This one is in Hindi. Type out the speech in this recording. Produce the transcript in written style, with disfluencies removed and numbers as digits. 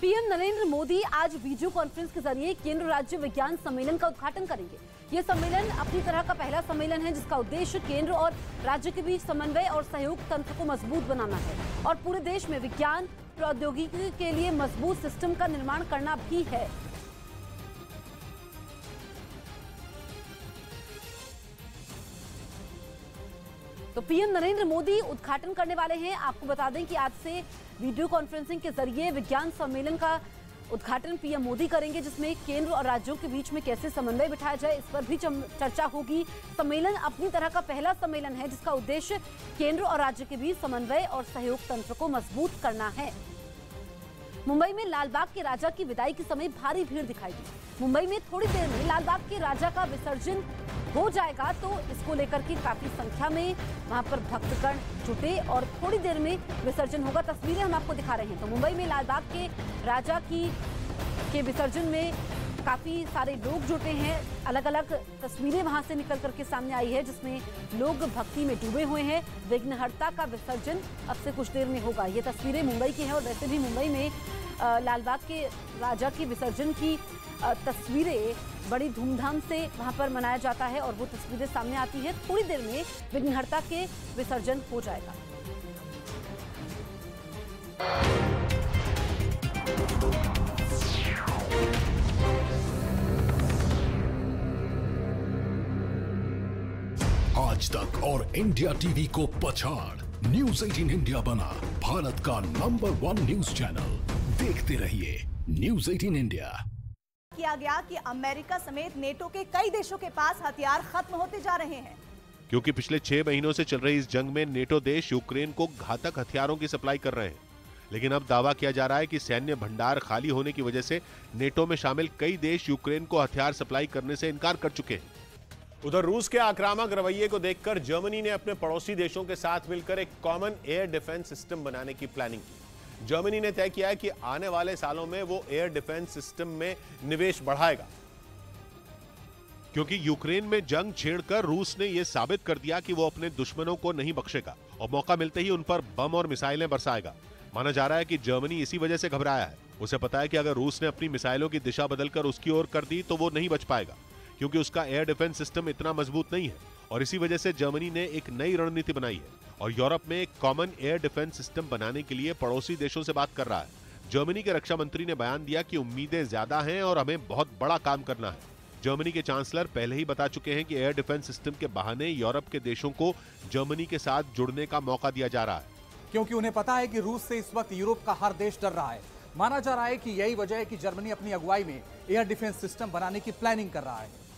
पीएम नरेंद्र मोदी आज वीडियो कॉन्फ्रेंस के जरिए केंद्र राज्य विज्ञान सम्मेलन का उद्घाटन करेंगे। ये सम्मेलन अपनी तरह का पहला सम्मेलन है जिसका उद्देश्य केंद्र और राज्य के बीच समन्वय और सहयोग तंत्र को मजबूत बनाना है और पूरे देश में विज्ञान प्रौद्योगिकी के लिए मजबूत सिस्टम का निर्माण करना भी है। तो पीएम नरेंद्र मोदी उद्घाटन करने वाले हैं। आपको बता दें कि आज से वीडियो कॉन्फ्रेंसिंग के जरिए विज्ञान सम्मेलन का उद्घाटन पीएम मोदी करेंगे, जिसमें केंद्र और राज्यों के बीच में कैसे समन्वय बिठाया जाए इस पर भी चर्चा होगी। सम्मेलन अपनी तरह का पहला सम्मेलन है जिसका उद्देश्य केंद्र और राज्य के बीच समन्वय और सहयोग तंत्र को मजबूत करना है। मुंबई में लालबाग के राजा की विदाई के समय भारी भीड़ दिखाई दी। मुंबई में थोड़ी देर में लालबाग के राजा का विसर्जन हो जाएगा, तो इसको लेकर के काफी संख्या में वहां पर भक्तगण जुटे और थोड़ी देर में विसर्जन होगा। तस्वीरें हम आपको दिखा रहे हैं। तो मुंबई में लालबाग के राजा के विसर्जन में काफी सारे लोग जुटे हैं। अलग अलग तस्वीरें वहां से निकल करके सामने आई है जिसमें लोग भक्ति में डूबे हुए हैं। विघ्नहर्ता का विसर्जन अब से कुछ देर में होगा। ये तस्वीरें मुंबई की हैं और वैसे भी मुंबई में लालबाग के राजा के विसर्जन की तस्वीरें बड़ी धूमधाम से वहां पर मनाया जाता है और वो तस्वीरें सामने आती है। थोड़ी देर में विघ्नहर्ता के विसर्जन हो जाएगा। आज तक और इंडिया टीवी को पछाड़ न्यूज़ 18 इंडिया बना भारत का नंबर 1 न्यूज चैनल। देखते रहिए न्यूज़ 18 इंडिया। किया गया कि अमेरिका समेत नेटो के कई देशों के पास हथियार खत्म होते जा रहे हैं, क्योंकि पिछले 6 महीनों से चल रही इस जंग में नेटो देश यूक्रेन को घातक हथियारों की सप्लाई कर रहे हैं। लेकिन अब दावा किया जा रहा है कि सैन्य भंडार खाली होने की वजह से नेटो में शामिल कई देश यूक्रेन को हथियार सप्लाई करने से इनकार कर चुके हैं। उधर रूस के आक्रामक रवैये को देखकर जर्मनी ने अपने पड़ोसी देशों के साथ मिलकर एक कॉमन एयर डिफेंस सिस्टम बनाने की प्लानिंग की। जर्मनी ने तय किया है कि आने वाले सालों में वो एयर डिफेंस सिस्टम में निवेश बढ़ाएगा, क्योंकि यूक्रेन में जंग छेड़कर रूस ने यह साबित कर दिया कि वो अपने दुश्मनों को नहीं बख्शेगा और मौका मिलते ही उन पर बम और मिसाइलें बरसाएगा। माना जा रहा है कि जर्मनी इसी वजह से घबराया है। उसे पता है कि अगर रूस ने अपनी मिसाइलों की दिशा बदलकर उसकी ओर कर दी तो वो नहीं बच पाएगा, क्योंकि उसका एयर डिफेंस सिस्टम इतना मजबूत नहीं है। और इसी वजह से जर्मनी ने एक नई रणनीति बनाई है और यूरोप में एक कॉमन एयर डिफेंस सिस्टम बनाने के लिए पड़ोसी देशों से बात कर रहा है। जर्मनी के रक्षा मंत्री ने बयान दिया कि उम्मीदें ज्यादा हैं और हमें बहुत बड़ा काम करना है। जर्मनी के चांसलर पहले ही बता चुके हैं कि एयर डिफेंस सिस्टम के बहाने यूरोप के देशों को जर्मनी के साथ जुड़ने का मौका दिया जा रहा है, क्योंकि उन्हें पता है कि रूस से इस वक्त यूरोप का हर देश डर रहा है। माना जा रहा है कि यही वजह है कि जर्मनी अपनी अगुवाई में एयर डिफेंस सिस्टम बनाने की प्लानिंग कर रहा है।